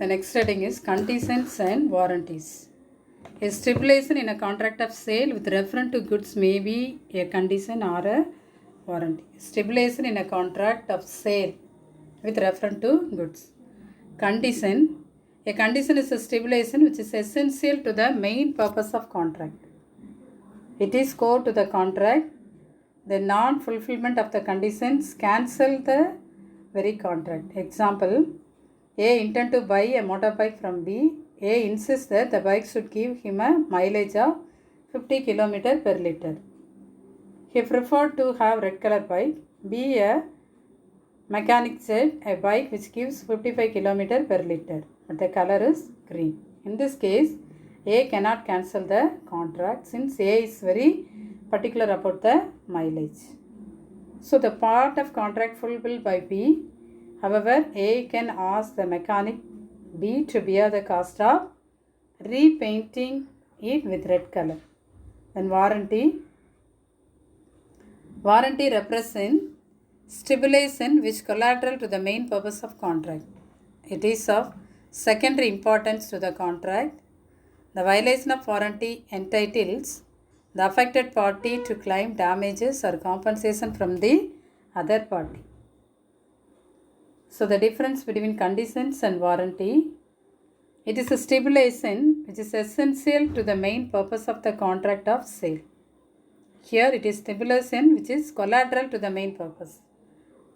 The next heading is conditions and warranties. A stipulation in a contract of sale with reference to goods may be a condition or a warranty. Stipulation in a contract of sale with reference to goods. Condition. A condition is a stipulation which is essential to the main purpose of contract. It is core to the contract. The non-fulfillment of the conditions cancel the very contract. Example, A intend to buy a motorbike from B. A insists that the bike should give him a mileage of 50 km per liter. He preferred to have red color bike. B, a mechanic said a bike which gives 55 km per liter, but the color is green. In this case, A cannot cancel the contract since A is very particular about the mileage. So the part of contract fulfilled by B. However, A can ask the mechanic B to bear the cost of repainting it with red color. Then warranty. Warranty represents stipulation which collateral to the main purpose of contract. It is of secondary importance to the contract. The violation of warranty entitles the affected party to claim damages or compensation from the other party. So the difference between conditions and warranty. It is a stipulation which is essential to the main purpose of the contract of sale. Here it is stipulation which is collateral to the main purpose.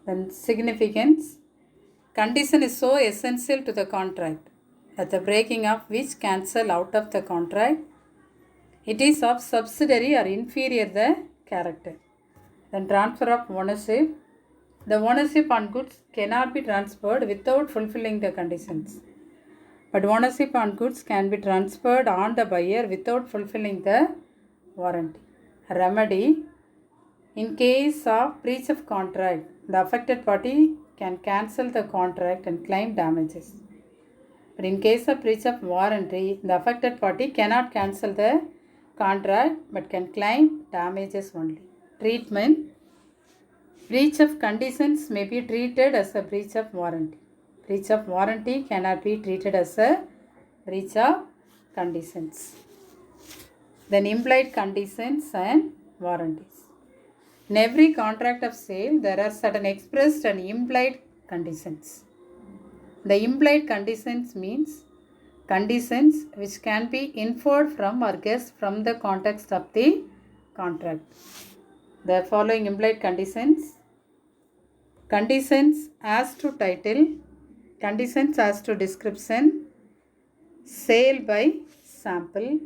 Then significance. Condition is so essential to the contract that the breaking of which cancel out of the contract. It is of subsidiary or inferior the character. Then transfer of ownership. The ownership on goods cannot be transferred without fulfilling the conditions. But ownership on goods can be transferred on the buyer without fulfilling the warranty. Remedy. In case of breach of contract, the affected party can cancel the contract and claim damages. But in case of breach of warranty, the affected party cannot cancel the contract but can claim damages only. Treatment. Breach of conditions may be treated as a breach of warranty. Breach of warranty cannot be treated as a breach of conditions. Then implied conditions and warranties. In every contract of sale, there are certain expressed and implied conditions. The implied conditions means conditions which can be inferred from or guessed from the context of the contract. The following implied conditions. Conditions as to title, conditions as to description, sale by sample,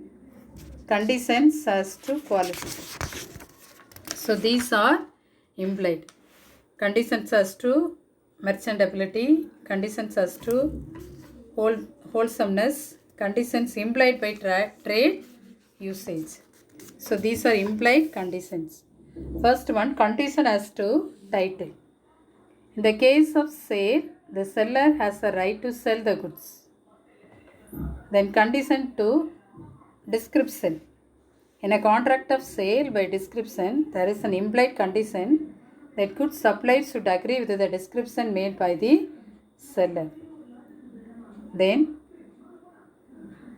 conditions as to quality. So these are implied. Conditions as to merchantability, conditions as to wholesomeness, conditions implied by trade usage. So these are implied conditions. First one, condition as to title. In the case of sale, the seller has a right to sell the goods. Then condition 2, description. In a contract of sale by description, there is an implied condition that goods supplied should agree with the description made by the seller. Then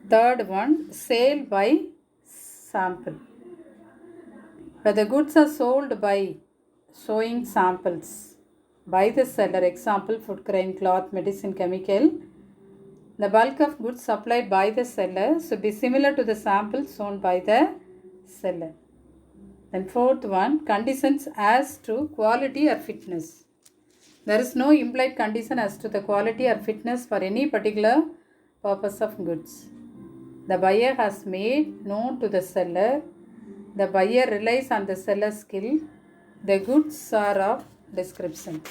third one, sale by sample. Where the goods are sold by showing samples by the seller, example food grain, cloth, medicine, chemical, the bulk of goods supplied by the seller should be similar to the samples shown by the seller. Then fourth one, conditions as to quality or fitness. There is no implied condition as to the quality or fitness for any particular purpose of goods. The buyer has made known to the seller. The buyer relies on the seller's skill. The goods are of description.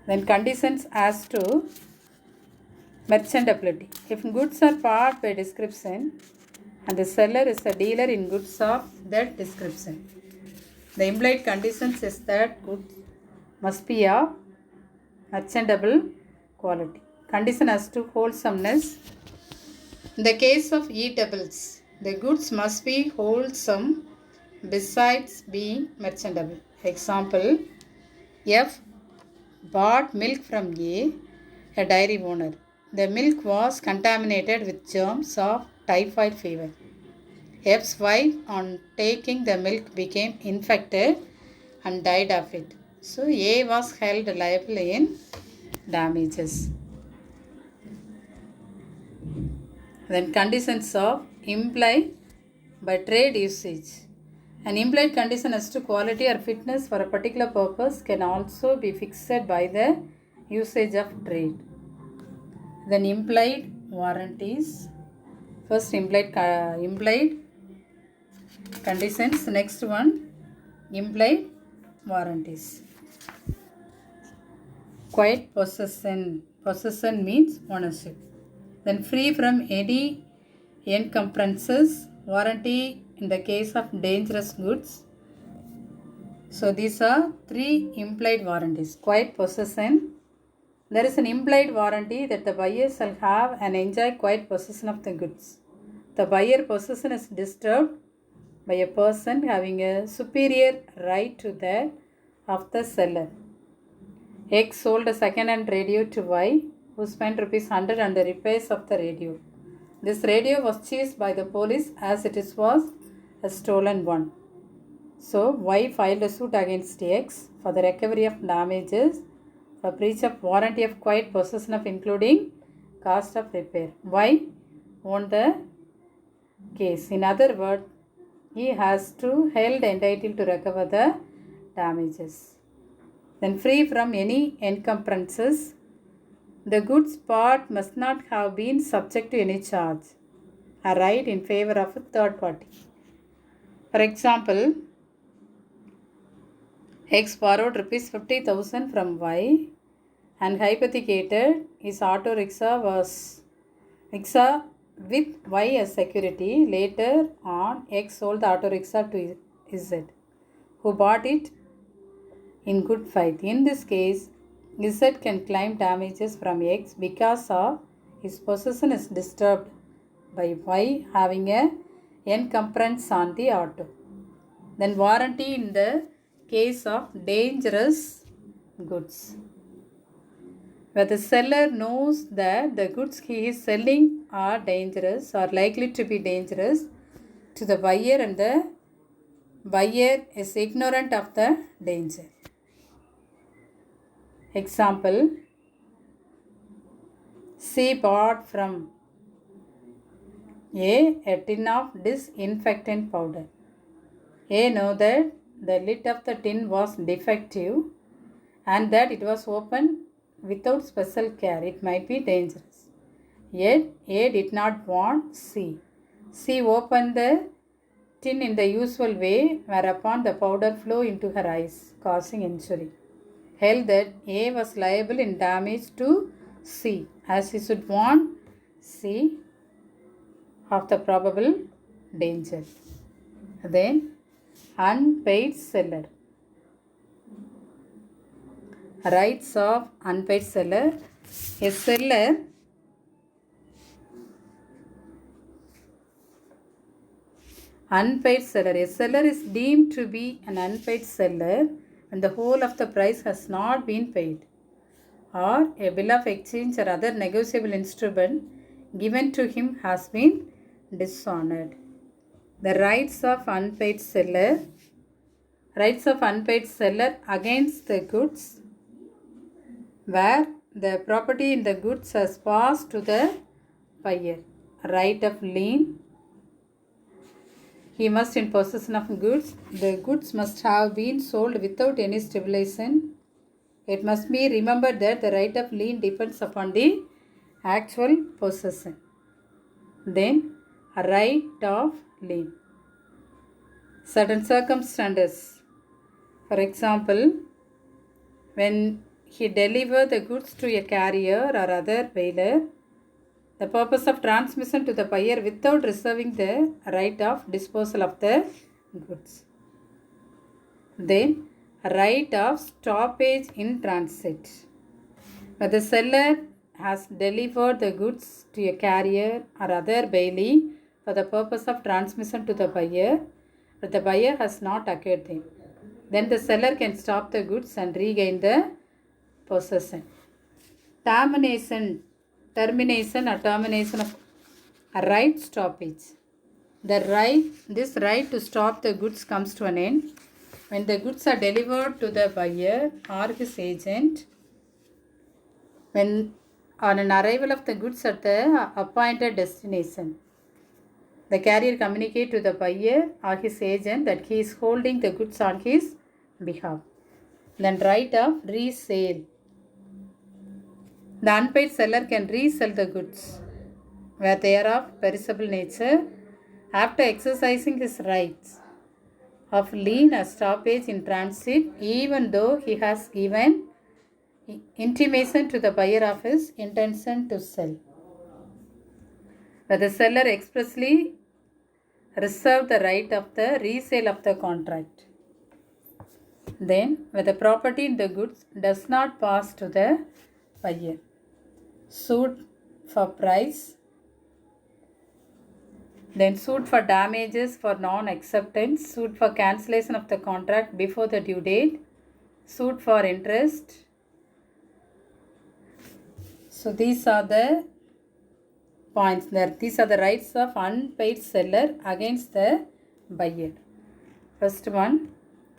Then conditions as to merchantability. If goods are bought by description and the seller is a dealer in goods of that description, the implied conditions is that goods must be of merchantable quality. Condition as to wholesomeness. In the case of eatables, the goods must be wholesome besides being merchantable. Example, F bought milk from A dairy owner. The milk was contaminated with germs of typhoid fever. F's wife, on taking the milk, became infected and died of it. So A was held liable in damages. Then conditions of implied by trade usage. An implied condition as to quality or fitness for a particular purpose can also be fixed by the usage of trade. Then implied warranties. First implied conditions. Next one implied warranties. Quiet possession. Possession means ownership. Then free from any encumbrances. Warranty in the case of dangerous goods. So these are three implied warranties. Quiet possession. There is an implied warranty that the buyer shall have and enjoy quiet possession of the goods. The buyer possession is disturbed by a person having a superior right to that of the seller. X sold a second-hand radio to Y, who spent ₹100 on the repairs of the radio. This radio was seized by the police as it was a stolen one. So Y filed a suit against X for the recovery of damages for breach of warranty of quiet possession of including cost of repair. Y won the case. In other words, he has to held entitled to recover the damages. Then free from any encumbrances. The goods part must not have been subject to any charge. A right in favor of a third party. For example, X borrowed ₹50,000 from Y and hypothecated his auto rickshaw with Y as security. Later on, X sold the auto rickshaw to Z, who bought it in good faith. In this case, Z can claim damages from X because of his possession is disturbed by Y having a encumbrance on the auto. Then warranty in the case of dangerous goods. Where the seller knows that the goods he is selling are dangerous or likely to be dangerous to the buyer and the buyer is ignorant of the danger. Example, C bought from a tin of disinfectant powder. A know that the lid of the tin was defective and that it was opened without special care. It might be dangerous. Yet A did not want C. C opened the tin in the usual way, whereupon the powder flew into her eyes, causing injury. Held that A was liable in damage to C, as he should warn C of the probable danger. Then, unpaid seller. Rights of unpaid seller. A seller A seller is deemed to be an unpaid seller when the whole of the price has not been paid, or a bill of exchange or other negotiable instrument given to him has been dishonored. The rights of unpaid seller against the goods, where the property in the goods has passed to the buyer. Right of lien. He must in possession of goods. The goods must have been sold without any stipulation. It must be remembered that the right of lien depends upon the actual possession. Then, a right of lien. Certain circumstances. For example, when he delivered the goods to a carrier or other bailer, the purpose of transmission to the buyer without reserving the right of disposal of the goods. Then, right of stoppage in transit. When the seller has delivered the goods to a carrier or other bailee for the purpose of transmission to the buyer, but the buyer has not occurred there, then the seller can stop the goods and regain the possession. Termination termination or termination of a right stoppage. This right to stop the goods comes to an end when the goods are delivered to the buyer or his agent. When on an arrival of the goods at the appointed destination, the carrier communicates to the buyer or his agent that he is holding the goods on his behalf. Then right of resale. The unpaid seller can resell the goods where they are of perishable nature after exercising his rights of lien or stoppage in transit, even though he has given intimation to the buyer of his intention to sell. Where the seller expressly reserved the right of the resale of the contract. Then, where the property in the goods does not pass to the buyer. Suit for price. Then suit for damages for non-acceptance, suit for cancellation of the contract before the due date, suit for interest. So these are the points there. These are the rights of unpaid seller against the buyer. First one,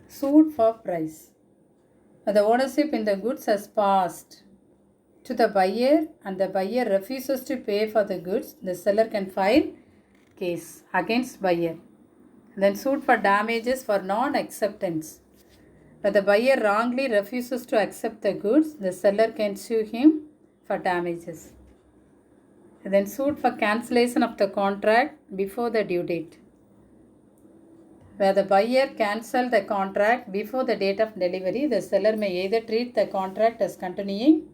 suit for price. The ownership in the goods has passed to the buyer and the buyer refuses to pay for the goods, the seller can file case against buyer. Then suit for damages for non-acceptance. When the buyer wrongly refuses to accept the goods, the seller can sue him for damages. Then suit for cancellation of the contract before the due date. Where the buyer cancels the contract before the date of delivery, the seller may either treat the contract as continuing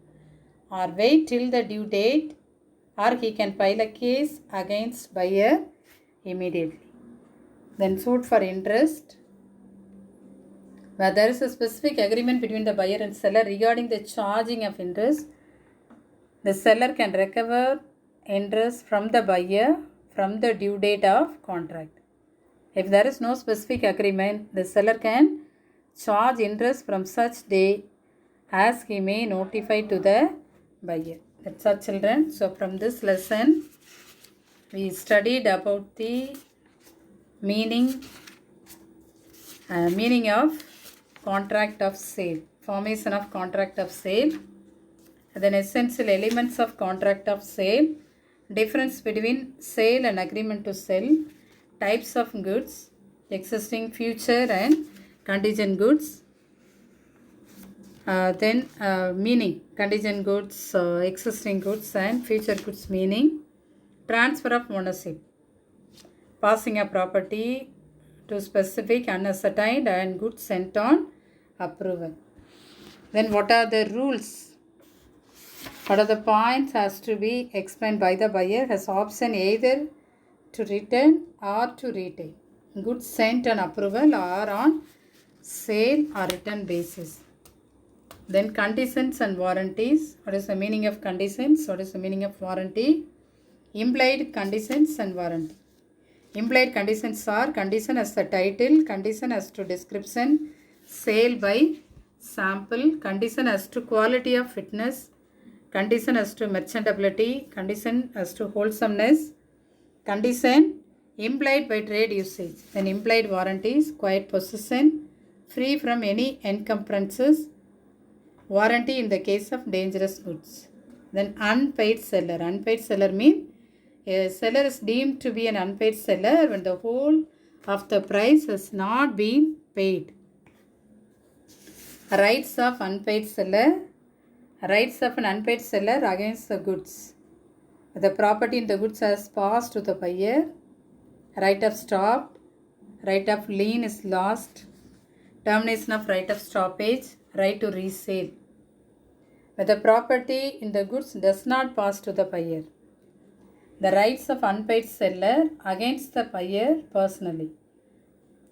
or wait till the due date, or he can file a case against buyer immediately. Then suit for interest. Where there is a specific agreement between the buyer and seller regarding the charging of interest, the seller can recover interest from the buyer from the due date of contract. If there is no specific agreement, the seller can charge interest from such day as he may notify to the buyer. That's all, children. So from this lesson, we studied about the meaning of contract of sale, formation of contract of sale, then essential elements of contract of sale, difference between sale and agreement to sell, types of goods, existing, future and contingent goods, then meaning, contingent goods, existing goods and future goods meaning, transfer of ownership, passing a property to specific, unascertained and goods sent on approval. Then what are the rules? What are the points has to be explained by the buyer? Has option either to return or to retain. Goods sent on approval or on sale or return basis. Then conditions and warranties. What is the meaning of conditions? What is the meaning of warranty? Implied conditions and warranty. Implied conditions are condition as the title, condition as to description, sale by sample, condition as to quality of fitness, condition as to merchantability, condition as to wholesomeness, condition implied by trade usage. Then implied warranties, quiet possession, free from any encumbrances, warranty in the case of dangerous goods. Then unpaid seller. Unpaid seller means a seller is deemed to be an unpaid seller when the whole of the price has not been paid. Rights of unpaid seller. Rights of an unpaid seller against the goods. The property in the goods has passed to the buyer. Right of stop. Right of lien is lost. Termination of right of stoppage. Right to resale. When the property in the goods does not pass to the buyer. The rights of unpaid seller against the buyer personally.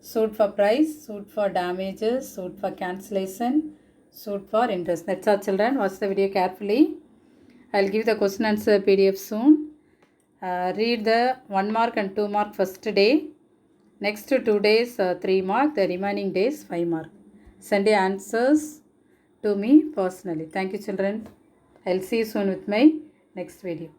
Suit for price, suit for damages, suit for cancellation, suit for interest. That's all, children. Watch the video carefully. I'll give the question answer PDF soon. Read the 1 mark and 2 mark first day. Next 2 days 3 mark. The remaining days 5 mark. Send your answers to me personally. Thank you, children. I'll see you soon with my next video.